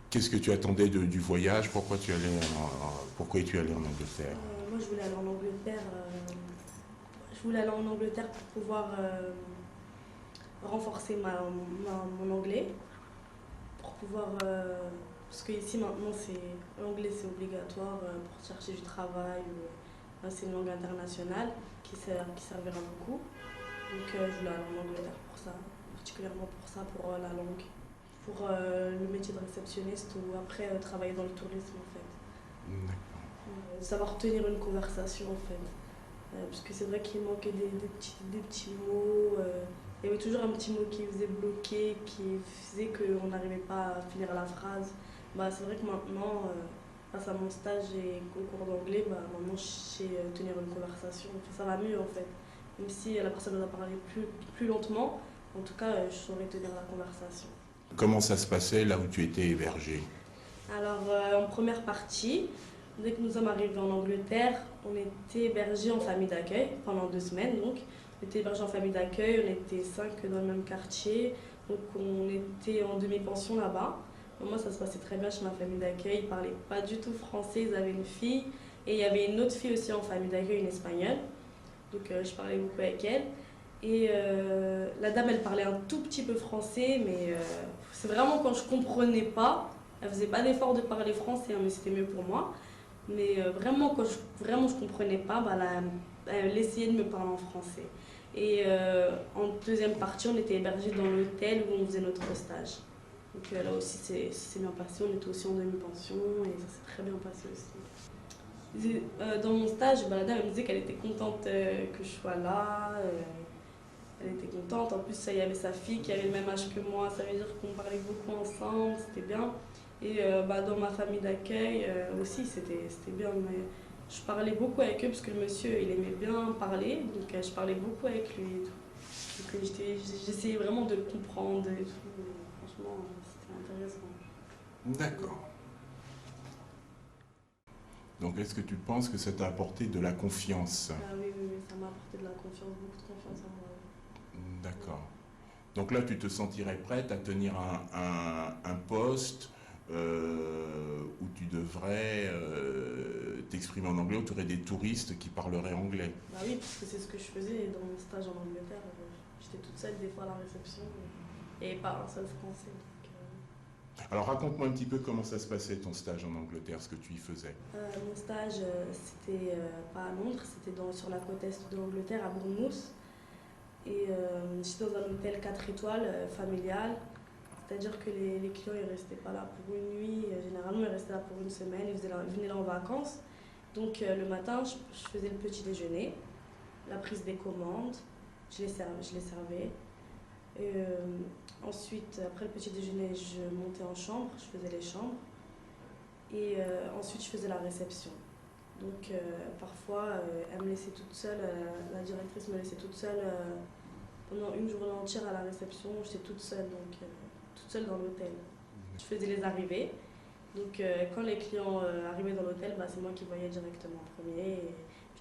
Qu'est-ce que tu attendais du voyage? Pourquoi es-tu allé en Angleterre? Moi, je voulais aller en Angleterre. Je voulais aller en Angleterre pour pouvoir renforcer mon anglais, pour pouvoir parce que ici maintenant l'anglais c'est obligatoire pour chercher du travail. C'est une langue internationale qui servira beaucoup. Donc je voulais aller en Angleterre pour ça, particulièrement pour ça, pour la langue, pour le métier de réceptionniste ou après travailler dans le tourisme en fait. D'accord. Savoir tenir une conversation en fait. Parce que c'est vrai qu'il manquait des petits mots. Il y avait toujours un petit mot qui faisait bloquer, qui faisait qu'on n'arrivait pas à finir la phrase. C'est vrai que maintenant, grâce à mon stage et au cours d'anglais, maintenant je sais tenir une conversation. Enfin, ça va mieux en fait. Même si la personne doit parler plus lentement, en tout cas, je saurais tenir la conversation. Comment ça se passait là où tu étais hébergé? Alors, en première partie, dès que nous sommes arrivés en Angleterre, on était hébergés en famille d'accueil pendant 2 semaines. Donc, on était hébergés en famille d'accueil, on était 5 dans le même quartier. Donc, on était en demi-pension là-bas. Moi, ça se passait très bien chez ma famille d'accueil. Ils ne parlaient pas du tout français, ils avaient une fille. Et il y avait une autre fille aussi en famille d'accueil, une espagnole. Donc, je parlais beaucoup avec elle. Et la dame, elle parlait un tout petit peu français, mais c'est vraiment quand je comprenais pas. Elle faisait pas d'effort de parler français, hein, mais c'était mieux pour moi. Mais vraiment, quand je comprenais pas, elle essayait de me parler en français. Et en deuxième partie, on était hébergés dans l'hôtel où on faisait notre stage. Donc là aussi, c'est bien passé. On était aussi en demi-pension et ça s'est très bien passé aussi. Dans mon stage, la dame elle me disait qu'elle était contente que je sois là. Elle était contente. En plus, il y avait sa fille qui avait le même âge que moi. Ça veut dire qu'on parlait beaucoup ensemble. C'était bien. Et dans ma famille d'accueil aussi, c'était bien. Mais je parlais beaucoup avec eux parce que le monsieur, il aimait bien parler. Donc je parlais beaucoup avec lui et tout. Donc j'essayais vraiment de le comprendre et tout. Franchement, c'était intéressant. D'accord. Donc est-ce que tu penses que ça t'a apporté de la confiance? Ah oui, oui, oui, ça m'a apporté de la confiance, beaucoup de confiance en moi. D'accord. Donc là, tu te sentirais prête à tenir un poste où tu devrais t'exprimer en anglais, où tu aurais des touristes qui parleraient anglais. Bah oui, parce que c'est ce que je faisais dans mon stage en Angleterre. J'étais toute seule des fois à la réception et pas un seul français. Donc, Alors raconte-moi un petit peu comment ça se passait ton stage en Angleterre, ce que tu y faisais. mon stage, c'était pas à Londres, c'était sur la côte est de l'Angleterre, à Bournemouth. Et j'étais dans un hôtel 4 étoiles familial. C'est-à-dire que les clients ne restaient pas là pour une nuit, généralement ils restaient là pour une semaine, ils venaient là en vacances. Donc le matin, je faisais le petit déjeuner, la prise des commandes, je les servais. Et, ensuite, après le petit déjeuner, je montais en chambre, je faisais les chambres. Et ensuite, je faisais la réception. Donc parfois, elle me laissait toute seule, la directrice me laissait toute seule pendant une journée entière à la réception. J'étais toute seule, donc toute seule dans l'hôtel. Je faisais les arrivées. Donc quand les clients arrivaient dans l'hôtel, c'est moi qui voyais directement en premier. Et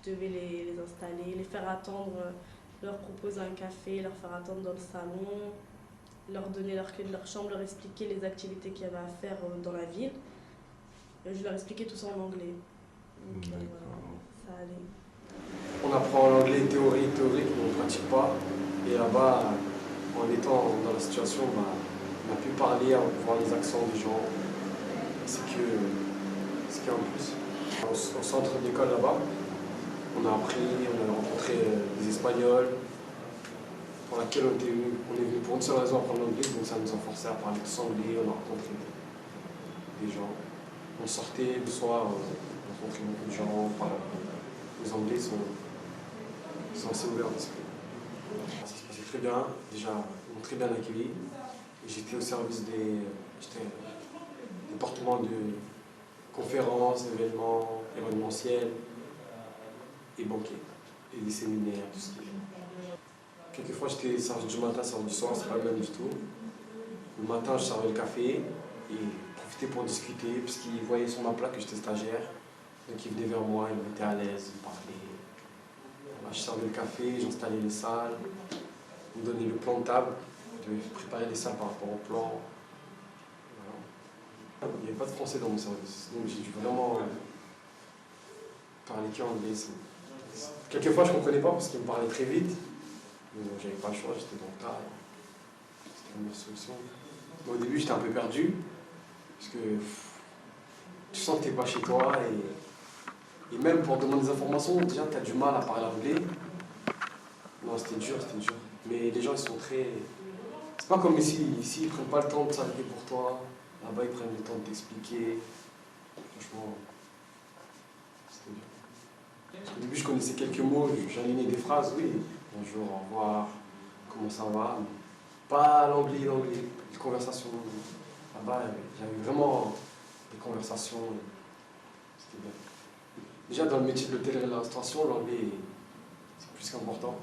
je devais les installer, les faire attendre, leur proposer un café, leur faire attendre dans le salon, leur donner leur clé de leur chambre, leur expliquer les activités qu'il y avait à faire dans la ville. Je leur expliquais tout ça en anglais. Donc voilà, ça allait. On apprend l'anglais théorique, mais on ne pratique pas. Et là-bas, en étant dans la situation, on a pu parler, on peut voir les accents des gens. C'est qu'il y a en plus. Au centre d'école là-bas, on a appris, on a rencontré des Espagnols pour laquelle on est venu pour une seule raison apprendre l'anglais, donc ça nous a forcé à parler tous anglais, on a rencontré des gens. On sortait le soir, on rencontrait beaucoup de gens, on parlait. Les Anglais sont assez ouverts d'esprit. Ça se passait très bien, déjà, ils m'ont très bien accueilli. J'étais au service j'étais au département de conférences, d'événements, événementiels et banquets, et des séminaires, tout ce qui est. Quelquefois, j'étais servi du matin, servi du soir, c'est pas bien du tout. Le matin, je servais le café et profitais pour discuter, puisqu'ils voyaient sur ma plaque que j'étais stagiaire. Donc ils venaient vers moi, ils me mettaient à l'aise, ils me parlaient. Voilà, je servais le café, j'installais les salles, ils me donnaient le plan de table, je devais préparer les salles par rapport au plan. Voilà. Il n'y avait pas de français dans mon service, donc j'ai dû vraiment parler qu'anglais. Quelquefois, je ne comprenais pas parce qu'ils me parlaient très vite, mais j'avais pas le choix, j'étais dans le tas. C'était la meilleure solution. Mais au début, j'étais un peu perdu, parce que tu sens que tu n'es pas chez toi, et même pour demander des informations, déjà, tu as du mal à parler anglais. Non, c'était dur, c'était dur. Mais les gens, ils sont très... C'est pas comme ici, ici, ils prennent pas le temps de s'arrêter pour toi. Là-bas, ils prennent le temps de t'expliquer. Franchement, c'était dur. Parce qu'au début, je connaissais quelques mots, j'alignais des phrases, oui. Bonjour, au revoir, comment ça va? Pas l'anglais, les conversations. Là-bas, j'avais vraiment des conversations. C'était bien. Déjà, dans le métier de l'hôtellerie et de la restauration, l'anglais, c'est plus qu'important.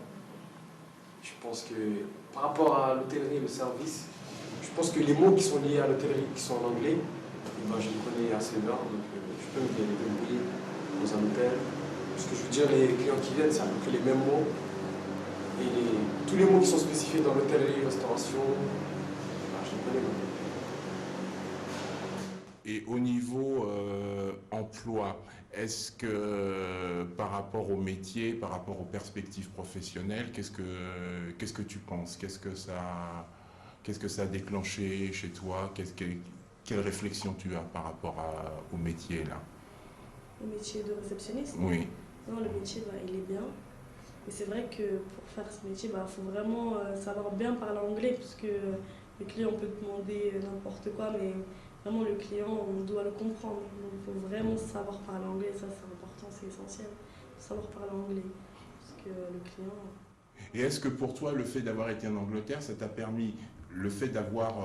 Je pense que par rapport à l'hôtellerie et le service, je pense que les mots qui sont liés à l'hôtellerie, qui sont en anglais, eh ben, je les connais assez bien, donc je peux me débrouiller dans un hôtel. Ce que je veux dire, les clients qui viennent, c'est à peu près les mêmes mots. Et tous les mots qui sont spécifiés dans l'hôtellerie, restauration, ben, je les connais. Et au niveau emploi, est-ce que par rapport au métier, par rapport aux perspectives professionnelles, qu'est-ce que tu penses? Qu'est-ce que ça a déclenché chez toi? Quelle réflexion tu as par rapport au métier là? Le métier de réceptionniste? Oui. Non, le métier, il est bien. Mais c'est vrai que pour faire ce métier, faut vraiment savoir bien parler anglais, parce que le client peut te demander n'importe quoi, mais vraiment le client, on doit le comprendre. Donc il faut vraiment savoir parler anglais, ça c'est important, c'est essentiel. Savoir parler anglais, parce que le client... Et est-ce que pour toi, le fait d'avoir été en Angleterre, ça t'a permis, le fait d'avoir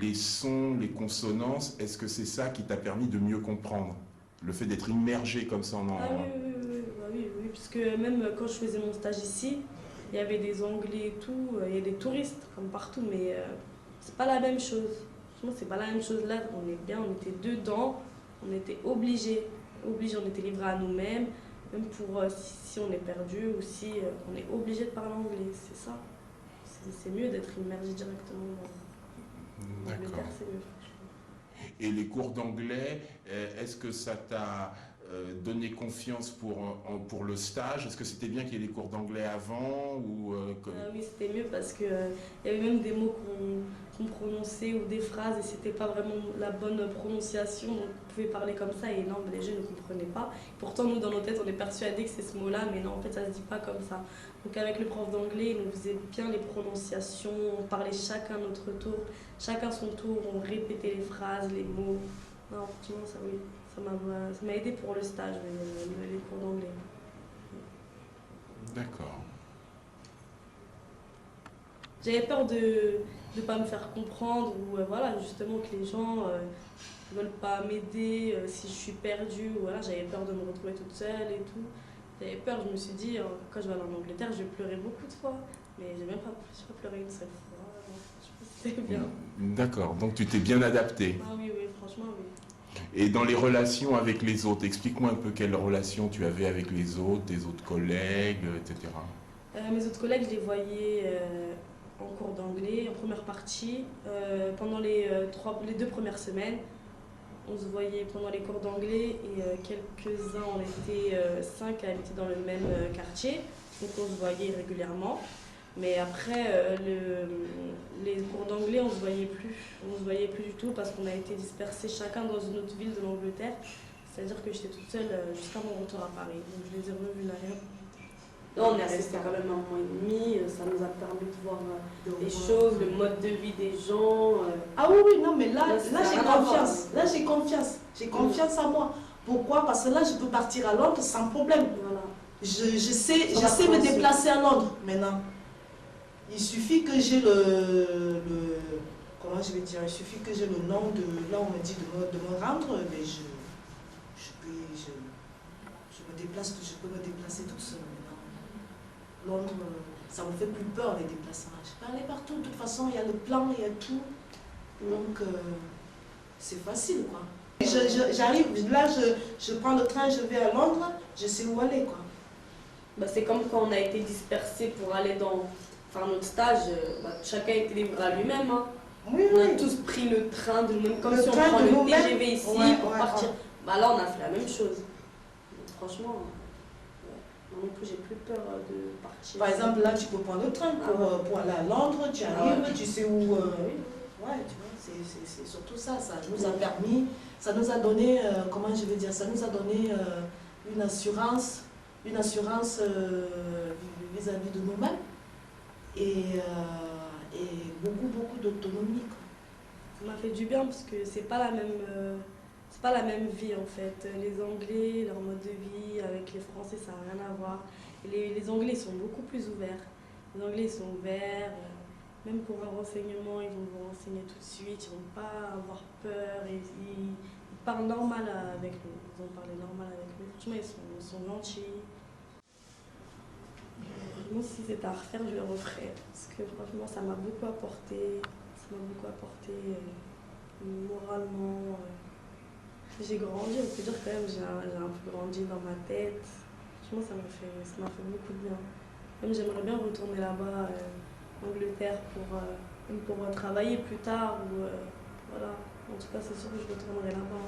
les sons, les consonances, est-ce que c'est ça qui t'a permis de mieux comprendre? Le fait d'être immergé comme ça en Ah oui, parce que même quand je faisais mon stage ici, il y avait des Anglais et tout, il y a des touristes comme partout, mais c'est pas la même chose. Franchement, c'est pas la même chose là, on est bien, on était dedans, on était obligés, on était livrés à nous-mêmes, même pour si on est perdu ou si on est obligé de parler anglais, c'est ça. C'est mieux d'être immergé directement dans l'Angleterre, c'est mieux. Et les cours d'anglais, est-ce que ça t'a donné confiance pour le stage? Est-ce que c'était bien qu'il y ait des cours d'anglais avant ou Oui, c'était mieux parce qu'il y avait même des mots qu'on prononçait ou des phrases et c'était pas vraiment la bonne prononciation. Donc on pouvait parler comme ça et non, les jeunes ne comprenaient pas. Pourtant, nous, dans nos têtes, on est persuadés que c'est ce mot-là, mais non, en fait, ça se dit pas comme ça. Donc avec le prof d'anglais, il nous faisait bien les prononciations, on parlait chacun notre tour, chacun son tour, on répétait les phrases, les mots. Non, franchement, ça oui, ça m'a aidé pour le stage, les cours d'anglais. D'accord. J'avais peur de ne pas me faire comprendre ou voilà, justement que les gens ne veulent pas m'aider si je suis perdue. Voilà, j'avais peur de me retrouver toute seule et tout. J'avais peur, je me suis dit, quand je vais aller en Angleterre, je vais pleurer beaucoup de fois. Mais j'ai même pas pleuré une seule fois. Je pense que c'était bien. D'accord, donc tu t'es bien adapté. Ah oui, franchement, oui. Et dans les relations avec les autres, explique-moi un peu quelles relations tu avais avec les autres, tes autres collègues, etc. Mes autres collègues, je les voyais en cours d'anglais, en première partie, pendant les 2 premières semaines. On se voyait pendant les cours d'anglais et quelques-uns, on était 5 à habiter dans le même quartier, donc on se voyait régulièrement. Mais après, les cours d'anglais, on ne se voyait plus. On ne se voyait plus du tout parce qu'on a été dispersés chacun dans une autre ville de l'Angleterre. C'est-à-dire que j'étais toute seule jusqu'à mon retour à Paris. Donc je les ai revus derrière. Là, on est resté quand même 1 mois et demi, ça nous a permis de voir les choses, le mode de vie des gens. Ah oui, non, mais là j'ai confiance. Là, j'ai confiance. J'ai confiance en moi. Pourquoi? Parce que là, je peux partir à Londres sans problème. Voilà. Je sais me déplacer à Londres maintenant. Il suffit que j'ai comment je vais dire, il suffit que j'ai le nom de là où on me dit de me rendre, mais je me déplace, je peux me déplacer toute seule maintenant. Londres, ça me fait plus peur les déplacements. Je peux aller partout, de toute façon, il y a le plan, il y a tout. Donc, c'est facile, quoi. J'arrive, là, je prends le train, je vais à Londres, je sais où aller, quoi. C'est comme quand on a été dispersés pour aller faire notre stage, chacun était libre à lui-même. Hein. Oui, On a oui. tous pris le train de nous-mêmes, comme Le si on train prend de le nous-mêmes. TGV ici Ouais, pour ouais, partir. ouais. Bah là, on a fait la même chose. Donc, franchement, moi non plus, j'ai plus peur de partir. Par exemple, là, tu peux prendre le train pour aller à Londres, tu arrives, tu sais où. Oui. Ouais, tu vois, c'est surtout ça. Ça nous a permis, ça nous a donné, comment je vais dire, ça nous a donné une assurance vis-à-vis de nous-mêmes et beaucoup d'autonomie, quoi. Ça m'a fait du bien parce que c'est pas la même vie en fait. Les Anglais, leur mode de vie avec les Français, ça n'a rien à voir. Et les Anglais sont beaucoup plus ouverts. Les Anglais sont ouverts, même pour un renseignement, ils vont vous renseigner tout de suite, ils vont pas avoir peur, ils parlent normal avec nous. Ils ont parlé normal avec nous. Franchement, ils sont gentils. Moi, si c'était à refaire, je le referais. Parce que franchement, ça m'a beaucoup apporté. Ça m'a beaucoup apporté moralement. J'ai grandi, on peut dire quand même, j'ai un peu grandi dans ma tête. Franchement, ça m'a fait beaucoup de bien. Même j'aimerais bien retourner là-bas, en Angleterre, même pour travailler plus tard. Ou, voilà. En tout cas, c'est sûr que je retournerai là-bas.